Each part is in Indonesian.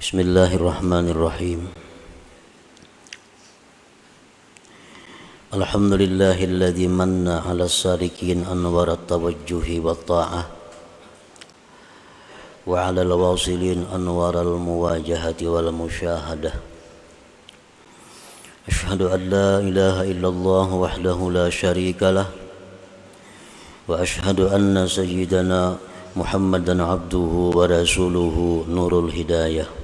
Bismillahirrahmanirrahim. Alhamdulillahilladzi manna 'ala as-salikin anwar at-tawajjuhi wat-ta'ah wa 'ala al-wasilin anwar al-muwajahati wal musyahadah. Asyhadu an la ilaha illallah wahdahu la syarika lah wa asyhadu anna sayyidana Muhammadan abduhu wa rasuluhu nurul hidayah.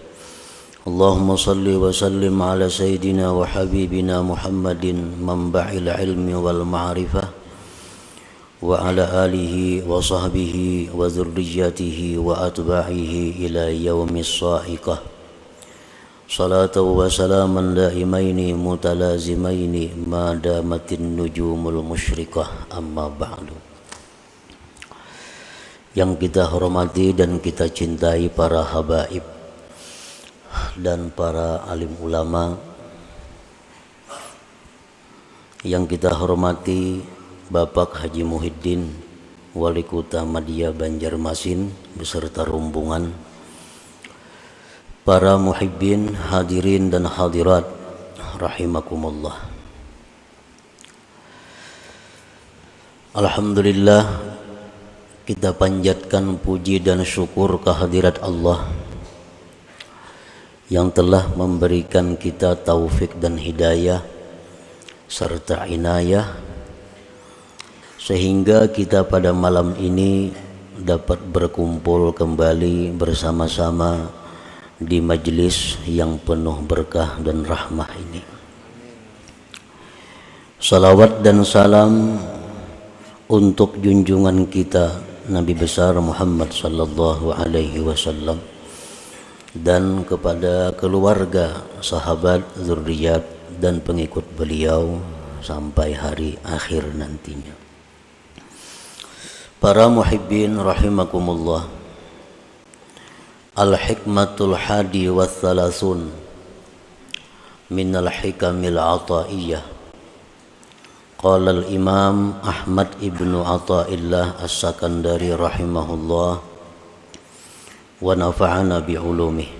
Allahumma salli wa sallim ala sayyidina wa habibina Muhammadin manba'il ilmi wal ma'rifah wa ala alihi wa sahbihi wa dhurriyyatihi wa atba'ihi ila yaumis sa'iqah. Salatu wa salaman daimaini mutalazimaini ma damatin nujumul musyrikah, amma ba'du. Yang kita hormati dan kita cintai para habaib dan para alim ulama, yang kita hormati Bapak Haji Muhyiddin, Wali Kota Madia Banjarmasin beserta rombongan, para muhibbin, hadirin dan hadirat rahimakumullah. Alhamdulillah, kita panjatkan puji dan syukur kehadirat Allah yang telah memberikan kita taufik dan hidayah serta inayah sehingga kita pada malam ini dapat berkumpul kembali bersama-sama di majlis yang penuh berkah dan rahmah ini. Salawat dan salam untuk junjungan kita Nabi besar Muhammad sallallahu alaihi wasallam dan kepada keluarga, sahabat, zuriat dan pengikut beliau sampai hari akhir nantinya. Para muhibbin rahimakumullah. Al-hikmatul hadi wa thalathun minal hikamil ataiyah. Qala al-imam Ahmad ibnu Athaillah as-Sakandari rahimahullah wa nafa'ana bi'ulumih.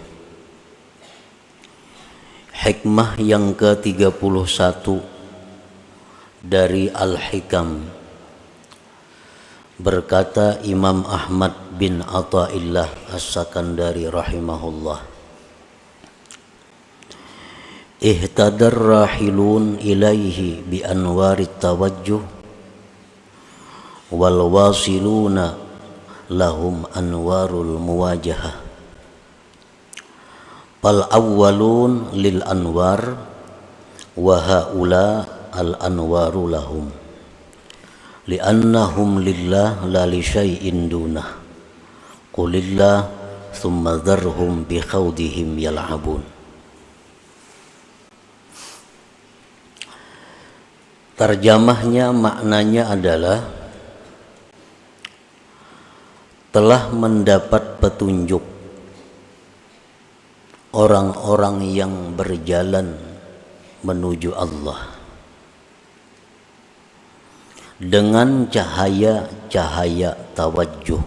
Hikmah yang ke-31 dari Al-Hikam. Berkata Imam Ahmad bin Athaillah as-Sakandari rahimahullah, ihtadar rahilun ilaihi bi anwarit tawajjuh wal wasiluna lahum anwarul muwajahah. Fal awwalun lil anwar wa haula al anwaru lahum li'annahum lillah la li syai'in dunah. Qulillah thumma dharhum bi khawdihim yal'abun. Terjemahnya, maknanya adalah telah mendapat petunjuk orang-orang yang berjalan menuju Allah dengan cahaya-cahaya tawajjuh.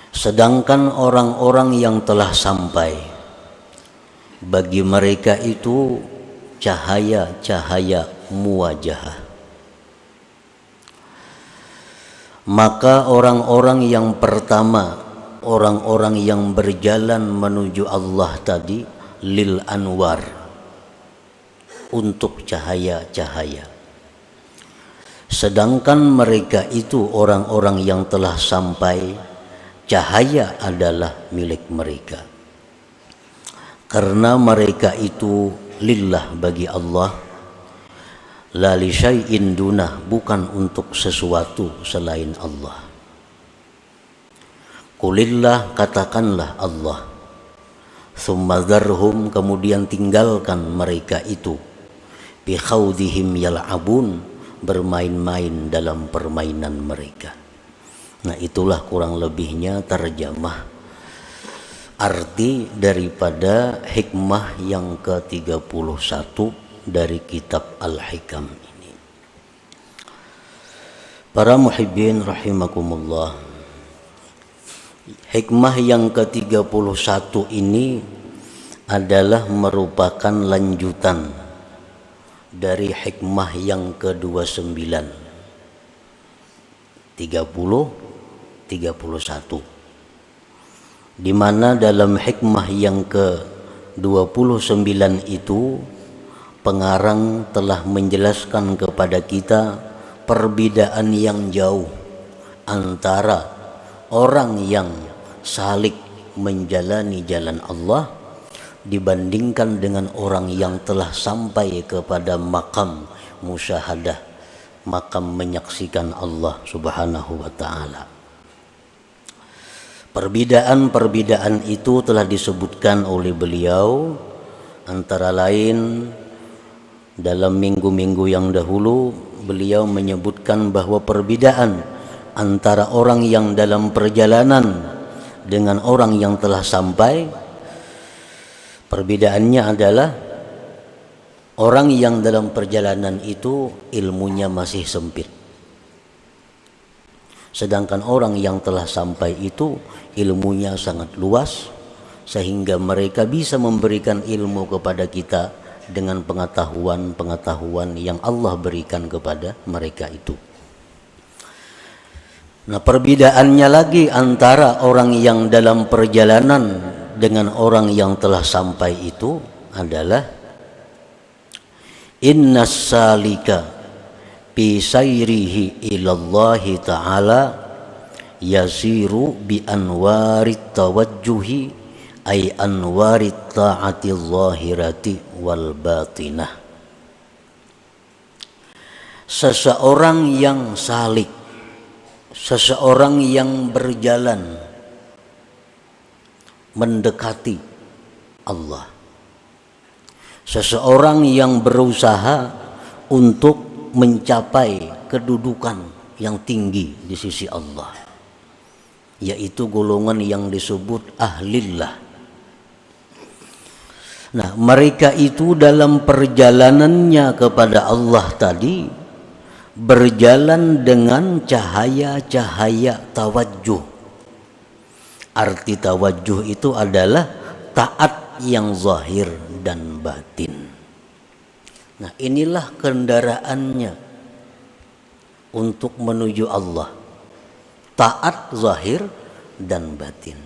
Sedangkan orang-orang yang telah sampai, bagi mereka itu cahaya-cahaya muwajahah. Maka orang-orang yang pertama, orang-orang yang berjalan menuju Allah tadi, lil anwar, untuk cahaya-cahaya. Sedangkan mereka itu orang-orang yang telah sampai, cahaya adalah milik mereka. Karena mereka itu lillah, bagi Allah, la li syai'in dunah, bukan untuk sesuatu selain Allah. Qulillah, katakanlah Allah, thumma dharhum, kemudian tinggalkan mereka itu, bi khawdihim yal'abun, bermain-main dalam permainan mereka. Nah, itulah kurang lebihnya terjemah arti daripada hikmah yang ke-31 dari kitab Al-Hikam ini. Para muhibbin rahimakumullah, Hikmah yang ke-31 ini adalah merupakan lanjutan dari hikmah yang ke-29, 30, 31, di mana dalam hikmah yang ke-29 itu pengarang telah menjelaskan kepada kita perbedaan yang jauh antara orang yang salik menjalani jalan Allah dibandingkan dengan orang yang telah sampai kepada makam musyahadah, makam menyaksikan Allah Subhanahu wa ta'ala. Perbedaan-perbedaan itu telah disebutkan oleh beliau, antara lain dalam minggu-minggu yang dahulu beliau menyebutkan bahwa perbedaan antara orang yang dalam perjalanan dengan orang yang telah sampai, perbedaannya adalah orang yang dalam perjalanan itu ilmunya masih sempit, sedangkan orang yang telah sampai itu ilmunya sangat luas, sehingga mereka bisa memberikan ilmu kepada kita dengan pengetahuan-pengetahuan yang Allah berikan kepada mereka itu. Nah, perbedaannya lagi antara orang yang dalam perjalanan dengan orang yang telah sampai itu adalah innas salika bi sayrihi ilallahi ta'ala yasiru bi anwarit tawajjuhi ay anwarit ta'ati zahirati wal batinah. Seseorang yang salik, seseorang yang berjalan mendekati Allah, seseorang yang berusaha untuk mencapai kedudukan yang tinggi di sisi Allah, yaitu golongan yang disebut ahlillah. Nah, mereka itu dalam perjalanannya kepada Allah tadi berjalan dengan cahaya-cahaya tawajjuh. Arti tawajjuh itu adalah taat yang zahir dan batin. Nah, inilah kendaraannya untuk menuju Allah, taat zahir dan batin.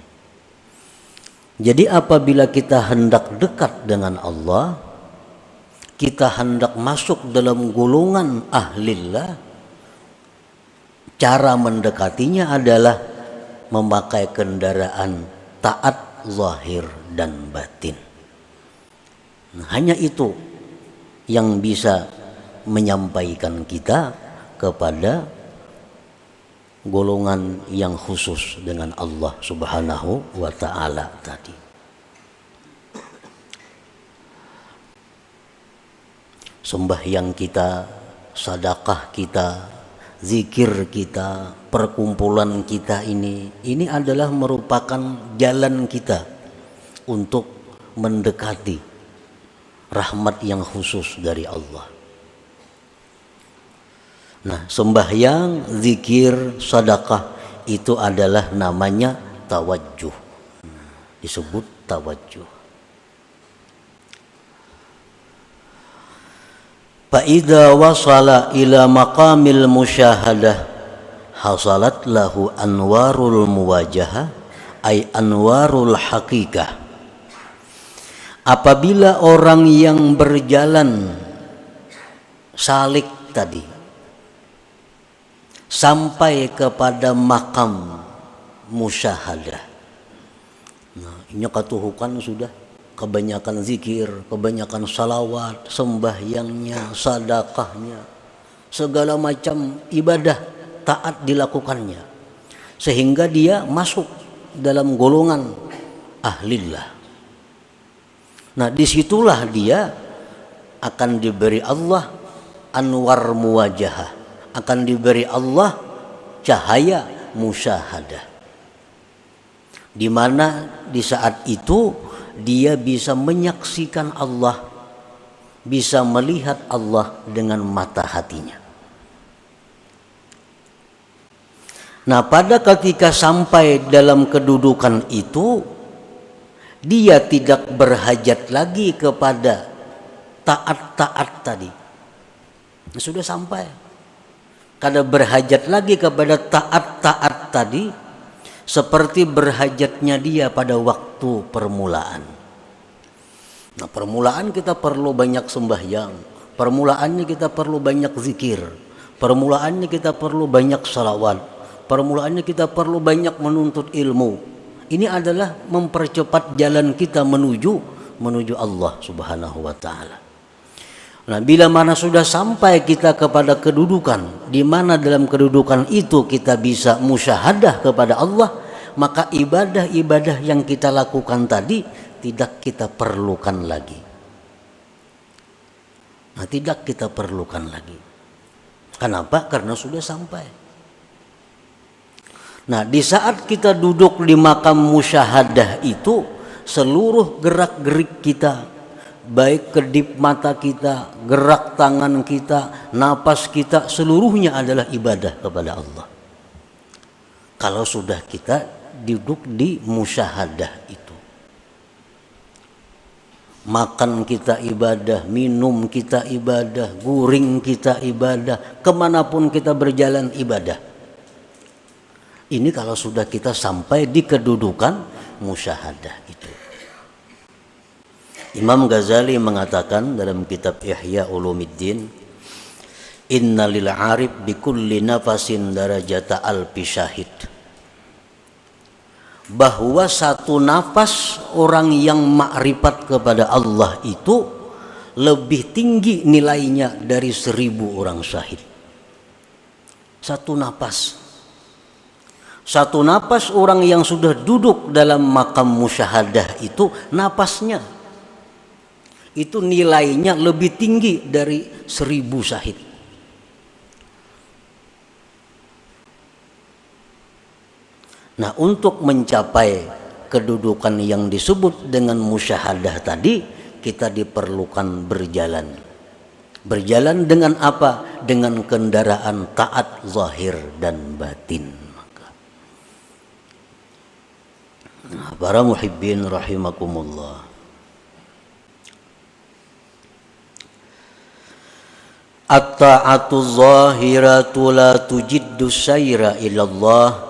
Jadi apabila kita hendak dekat dengan Allah, kita hendak masuk dalam golongan ahlillah, cara mendekatinya adalah memakai kendaraan taat zahir dan batin. Nah, hanya itu yang bisa menyampaikan kita kepada golongan yang khusus dengan Allah Subhanahu wa ta'ala tadi. Sembahyang kita, sedekah kita, zikir kita, perkumpulan kita ini adalah merupakan jalan kita untuk mendekati rahmat yang khusus dari Allah. Nah, sembahyang, zikir, sedekah itu adalah namanya tawajjuh. Disebut tawajjuh. Fa idza wasala ila maqamil musyahadah hasalat lahu anwarul muwajahah ay anwarul haqiqah. Apabila orang yang berjalan salik tadi sampai kepada makam musyahadah, nah, ini katuhukan sudah kebanyakan zikir, kebanyakan salawat, sembahyangnya, sedekahnya, segala macam ibadah taat dilakukannya, sehingga dia masuk dalam golongan ahlillah. Nah, disitulah dia akan diberi Allah anwar muwajahah, akan diberi Allah cahaya musyahadah, di mana di saat itu dia bisa menyaksikan Allah, bisa melihat Allah dengan mata hatinya. Nah, pada ketika sampai dalam kedudukan itu, dia tidak berhajat lagi kepada taat-taat tadi. Sudah sampai. Kada berhajat lagi kepada taat-taat tadi, seperti berhajatnya dia pada waktu permulaan. Nah, permulaan kita perlu banyak sembahyang, permulaannya kita perlu banyak zikir, permulaannya kita perlu banyak salawat, permulaannya kita perlu banyak menuntut ilmu. Ini adalah mempercepat jalan kita menuju Allah Subhanahu wa taala. Nah, bila mana sudah sampai kita kepada kedudukan di mana dalam kedudukan itu kita bisa musyahadah kepada Allah, maka ibadah-ibadah yang kita lakukan tadi tidak kita perlukan lagi. Nah, tidak kita perlukan lagi. Kenapa? Karena sudah sampai. Nah, di saat kita duduk di makam musyahadah itu, seluruh gerak-gerik kita, baik kedip mata kita, gerak tangan kita, napas kita, seluruhnya adalah ibadah kepada Allah. Kalau sudah kita duduk di musyahadah itu. Makan kita ibadah, minum kita ibadah, guring kita ibadah, kemanapun kita berjalan ibadah. Ini kalau sudah kita sampai di kedudukan musyahadah itu. Imam Ghazali mengatakan dalam kitab Ihya Ulumuddin, inna lil arif bi kulli nafasin darajata alfi syahid. Bahwa satu nafas orang yang makrifat kepada Allah itu lebih tinggi nilainya dari 1000 orang syahid. Satu nafas. Satu napas orang yang sudah duduk dalam makam musyahadah itu, napasnya itu nilainya lebih tinggi dari 1000 syahid. Nah, untuk mencapai kedudukan yang disebut dengan musyahadah tadi, kita diperlukan berjalan. Berjalan dengan apa? Dengan kendaraan taat zahir dan batin. Nah, para muhibbin rahimakumullah. At-ta'atu zahiratu la tujiddu sayra ilallah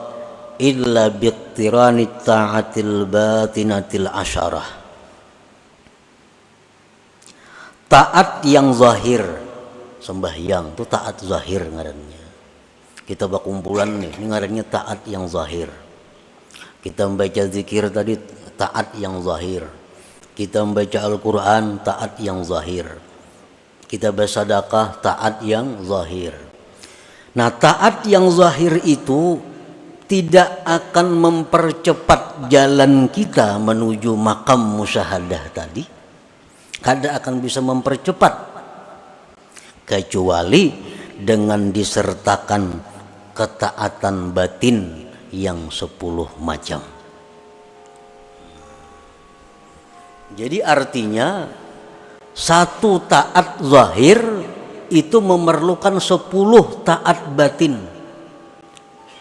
illa biqtirani ta'atil batinatil asyarah. Taat yang zahir, sembahyang itu taat zahir ngarannya. Kita berkumpulan nih, ini ngarannya taat yang zahir. Kita membaca zikir tadi taat yang zahir. Kita membaca Al-Quran taat yang zahir. Kita bersedekah taat yang zahir. Nah, taat yang zahir itu tidak akan mempercepat jalan kita menuju makam musyahadah tadi. Kada akan bisa mempercepat kecuali dengan disertakan ketaatan batin yang 10 macam. Jadi artinya satu taat zahir itu memerlukan 10 taat batin.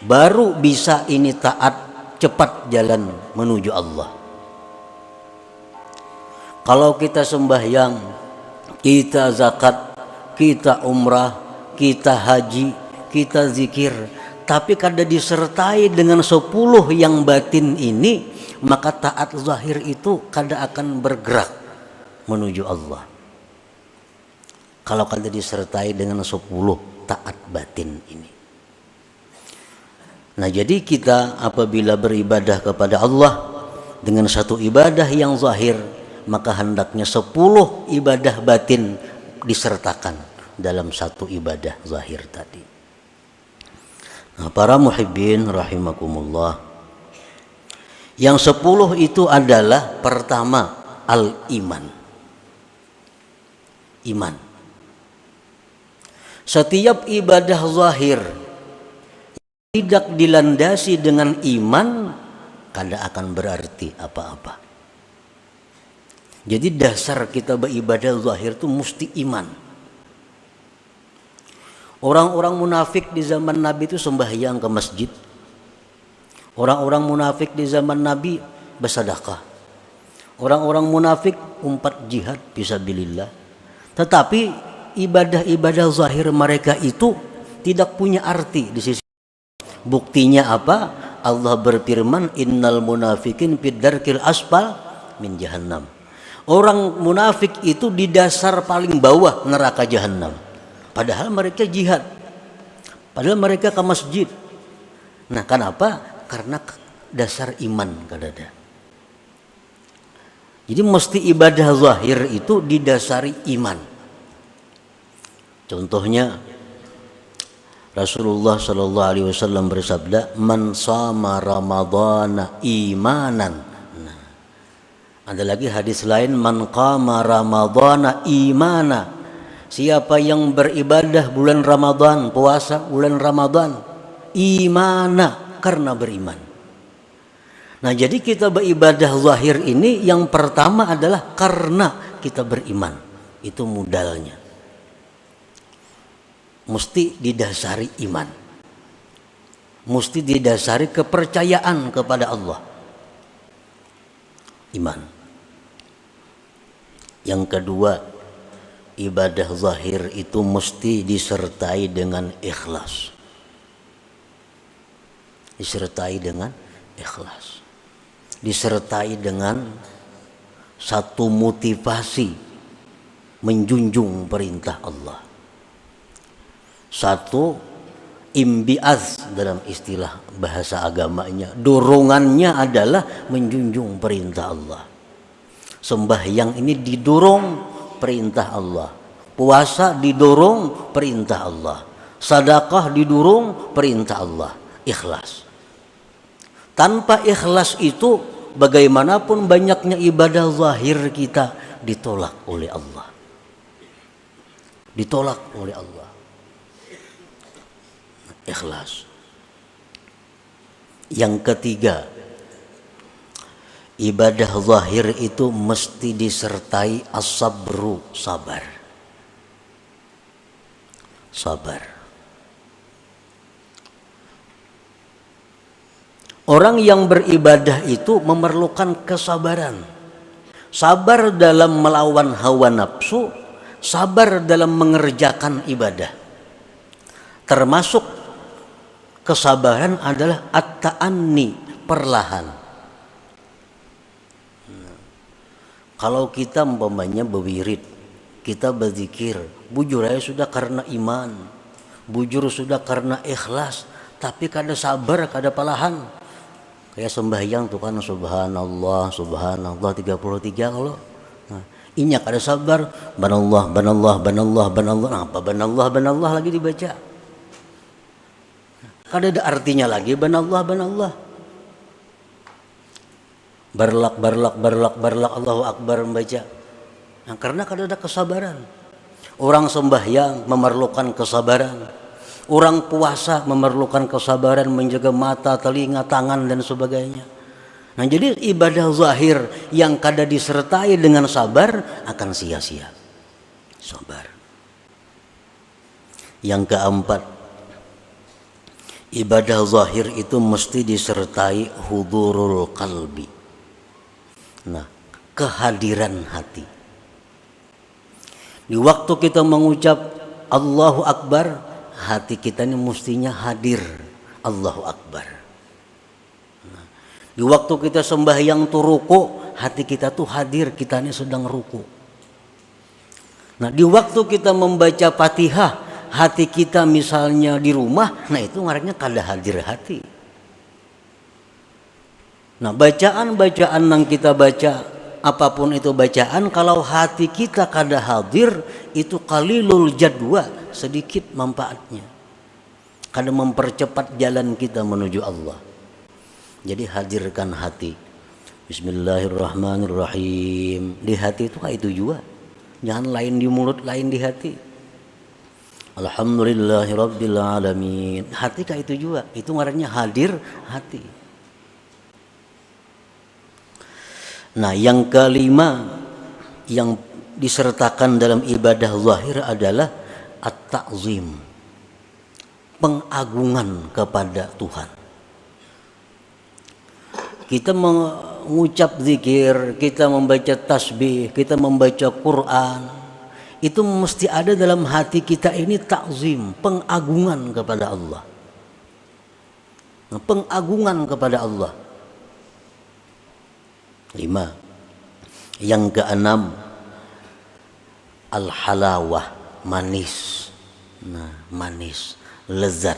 Baru bisa ini taat cepat jalan menuju Allah. Kalau kita sembahyang, kita zakat, kita umrah, kita haji, kita zikir, tapi kada disertai dengan 10 yang batin ini, maka taat zahir itu kada akan bergerak menuju Allah. Kalau kada disertai dengan 10 taat batin ini. Nah, jadi kita apabila beribadah kepada Allah dengan satu ibadah yang zahir, maka hendaknya 10 ibadah batin disertakan dalam satu ibadah zahir tadi. Nah, para muhibbin rahimakumullah, yang 10 itu adalah pertama al-iman. Iman. Setiap ibadah zahir tidak dilandasi dengan iman, kada akan berarti apa-apa. Jadi dasar kita beribadah zahir itu mesti iman. Orang-orang munafik di zaman Nabi itu sembahyang ke masjid, Orang-orang munafik di zaman Nabi bersedekah. Orang-orang munafik umpat jihad fisabilillah. Tetapi ibadah-ibadah zahir mereka itu tidak punya arti di sisi. Buktinya apa? Allah berfirman, innal munafikin fid darkil asfal min jahannam. Orang munafik itu di dasar paling bawah neraka jahannam. Padahal mereka jihad. Padahal mereka ke masjid. Nah, kenapa? Karena dasar iman kadada. Jadi mesti ibadah zahir itu didasari iman. Contohnya Rasulullah sallallahu alaihi wasallam bersabda, "Man shama ramadhana imanan." Nah, ada lagi hadis lain, "Man qama ramadhana imana." Siapa yang beribadah bulan Ramadan, puasa bulan Ramadan, imana, karena beriman. Nah, jadi kita beribadah zahir ini yang pertama adalah karena kita beriman. Itu modalnya. Mesti didasari iman. Mesti didasari kepercayaan kepada Allah. Iman. Yang kedua, ibadah zahir itu mesti disertai dengan ikhlas. Disertai dengan ikhlas, disertai dengan satu motivasi menjunjung perintah Allah, satu imbiaz dalam istilah bahasa agamanya, dorongannya adalah menjunjung perintah Allah. Sembahyang ini didorong perintah Allah, puasa didorong perintah Allah, sedekah didorong perintah Allah, ikhlas. Tanpa ikhlas itu bagaimanapun banyaknya ibadah zahir kita ditolak oleh Allah. Ditolak oleh Allah. Ikhlas. Yang ketiga, ibadah zahir itu mesti disertai as-sabru, sabar. Sabar. Orang yang beribadah itu memerlukan kesabaran. Sabar dalam melawan hawa nafsu, sabar dalam mengerjakan ibadah. Termasuk kesabaran adalah at-ta'anni, perlahan. Kalau kita umpamanya berwirid, kita berzikir, bujur aja sudah karena iman, bujur sudah karena ikhlas, tapi kada sabar, kada palahan. Kayak sembahyang tuh kan, subhanallah, subhanallah 33 kalau. Nah, inyak ada sabar, banallah, banallah, banallah, banallah. Nah, apa banallah, banallah lagi dibaca? Kada ada artinya lagi banallah, banallah. Barlak, barlak, barlak, barlak, Allahu Akbar membaca. Nah, karena kada ada kesabaran. Orang sembahyang memerlukan kesabaran. Orang puasa memerlukan kesabaran menjaga mata, telinga, tangan dan sebagainya. Nah, jadi ibadah zahir yang kada disertai dengan sabar akan sia-sia. Sabar. Yang keempat, ibadah zahir itu mesti disertai hudurul qalbi. Nah, kehadiran hati. Di waktu kita mengucap Allahu Akbar, hati kita ini mestinya hadir, Allahu Akbar. Nah, di waktu kita sembahyang tuh ruku, hati kita tuh hadir, kita ini sedang ruku. Nah, di waktu kita membaca Fatihah, hati kita misalnya di rumah, nah itu ngarannya kada hadir hati. Nah, bacaan-bacaan yang kita baca, apapun itu bacaan, kalau hati kita kada hadir, itu qalilul jadwa, sedikit manfaatnya. Kada mempercepat jalan kita menuju Allah. Jadi hadirkan hati. Bismillahirrahmanirrahim. Di hati itu kayak itu juga. Jangan lain di mulut, lain di hati. Alhamdulillahirabbil alamin. Hati kayak itu juga. Itu ngarannya hadir hati. Nah, yang kelima yang disertakan dalam ibadah zahir adalah at-ta'zim, pengagungan kepada Tuhan. Kita mengucap zikir, kita membaca tasbih, kita membaca Quran, itu mesti ada dalam hati kita ini takzim, pengagungan kepada Allah. Pengagungan kepada Allah. 5. Yang keenam, al-halawah, manis. Manis, lezat.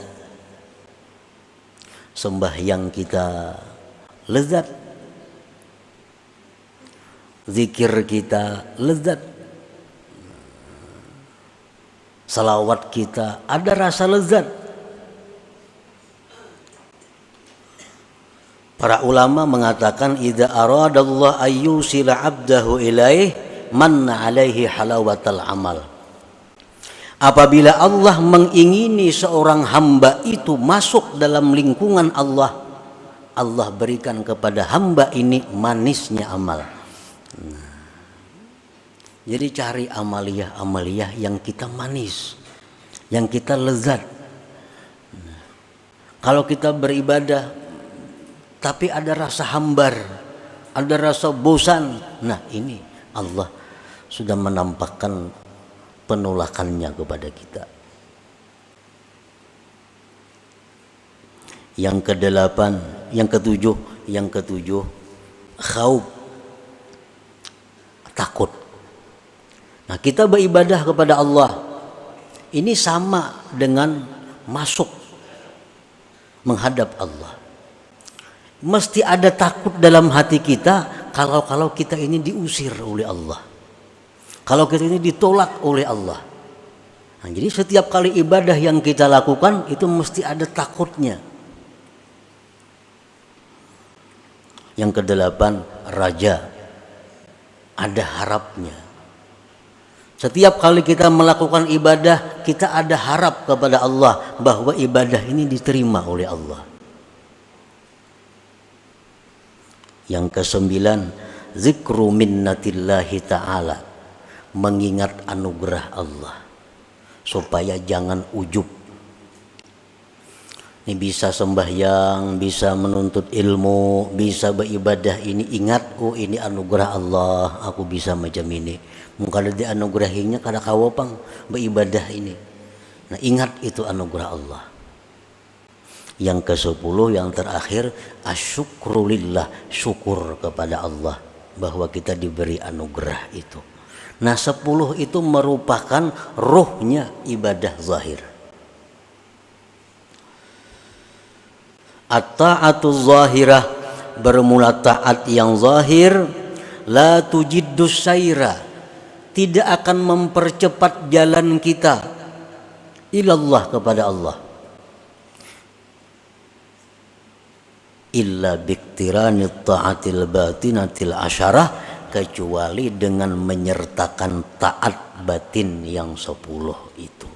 Sembahyang kita lezat, zikir kita lezat, salawat kita ada rasa lezat. Para ulama mengatakan idza aradallahu ayyusila 'abdahu ilaih manna 'alaihi halawatal amal. Apabila Allah mengingini seorang hamba itu masuk dalam lingkungan Allah, Allah berikan kepada hamba ini manisnya amal. Jadi cari amaliyah yang kita manis, yang kita lezat. Kalau kita beribadah tapi ada rasa hambar, ada rasa bosan, nah ini Allah sudah menampakkan penolakannya kepada kita. Yang ketujuh, khauf, takut. Nah, kita beribadah kepada Allah ini sama dengan masuk menghadap Allah. Mesti ada takut dalam hati kita kalau kita ini diusir oleh Allah, kalau kita ini ditolak oleh Allah. Nah, jadi setiap kali ibadah yang kita lakukan itu mesti ada takutnya. Yang kedelapan, raja, ada harapnya. Setiap kali kita melakukan ibadah, kita ada harap kepada Allah bahwa ibadah ini diterima oleh Allah. Yang kesembilan, zikru minnatillahi ta'ala, mengingat anugerah Allah supaya jangan ujub. Ini bisa sembahyang, bisa menuntut ilmu, bisa beribadah, ini ingat, oh ini anugerah Allah, aku bisa macam ini. Mungkin ada dianugerahinya kada kawapang beribadah ini. Nah, ingat itu anugerah Allah. Yang ke-10, yang terakhir, asyukrulillah, syukur kepada Allah bahwa kita diberi anugerah itu. Nah, 10 itu merupakan ruhnya ibadah zahir. At-ta'atu zahirah, bermula taat yang zahir, la tujiddus saira, tidak akan mempercepat jalan kita ilallah, kepada Allah, illa biktiranit ta'atil batinatil asyarah, kecuali dengan menyertakan taat batin yang 10 itu.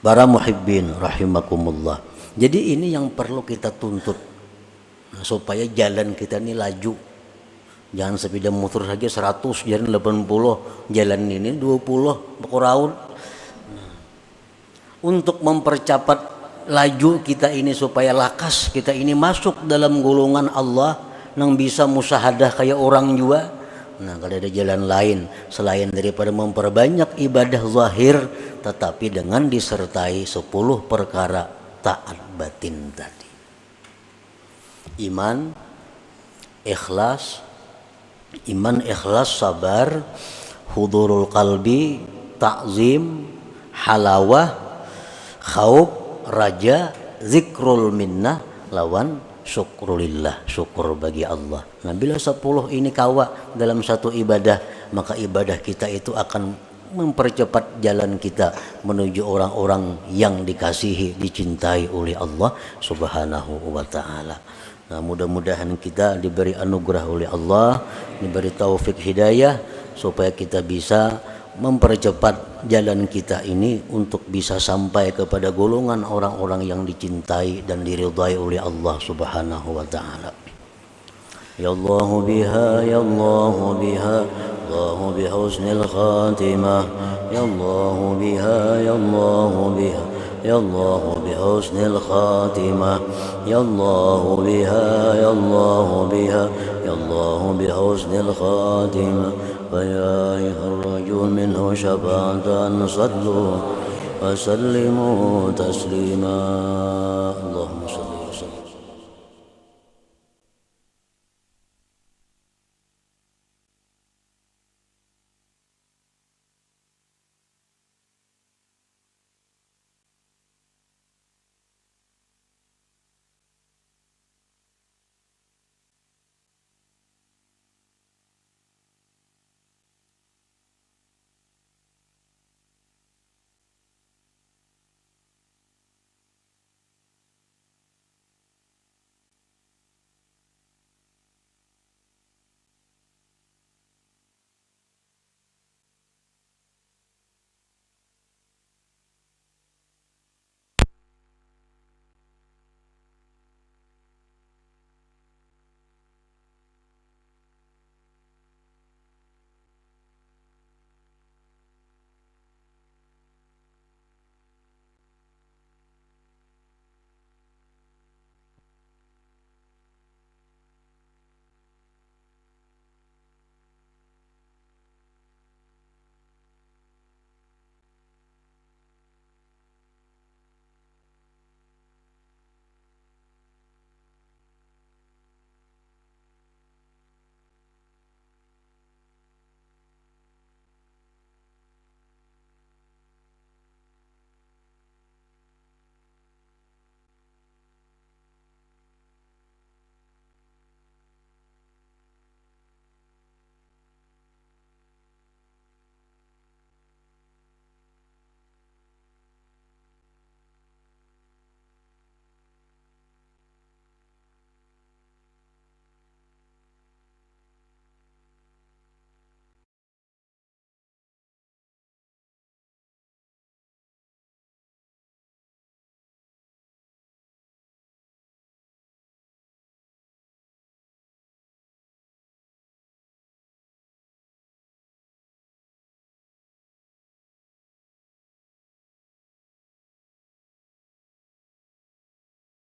Para muhibbin rahimakumullah. Jadi ini yang perlu kita tuntut, supaya jalan kita ini laju. Jangan sepeda motor saja 100, jalan 80, jalan ini 20 berkurang. Untuk mempercepat laju kita ini supaya lakas kita ini masuk dalam golongan Allah yang bisa musyahadah kayak orang juga. Nah, kalau ada jalan lain selain daripada memperbanyak ibadah zahir, tetapi dengan disertai 10 perkara taat batin tadi. Iman, ikhlas, sabar, hudurul qalbi, ta'zim, halawah, khauf, raja, zikrul minnah, lawan syukrulillah, syukur bagi Allah. Nah, bila 10 ini kawa dalam satu ibadah, maka ibadah kita itu akan mempercepat jalan kita menuju orang-orang yang dikasihi, dicintai oleh Allah Subhanahu wa ta'ala. Nah, mudah-mudahan kita diberi anugerah oleh Allah, diberi taufik hidayah, supaya kita bisa mempercepat jalan kita ini untuk bisa sampai kepada golongan orang-orang yang dicintai dan diridhai oleh Allah Subhanahu wa ta'ala. Ya Allah biha, ya Allah biha, Allah bihusnil khatimah, ya Allah biha, ya Allah biha, ya Allah بحسن الخاتمة يا الله بها يا الله بها يا الله بحسن الخاتمة فيا أيها الرجل منه شفاعة صلوا وسلموا تسليما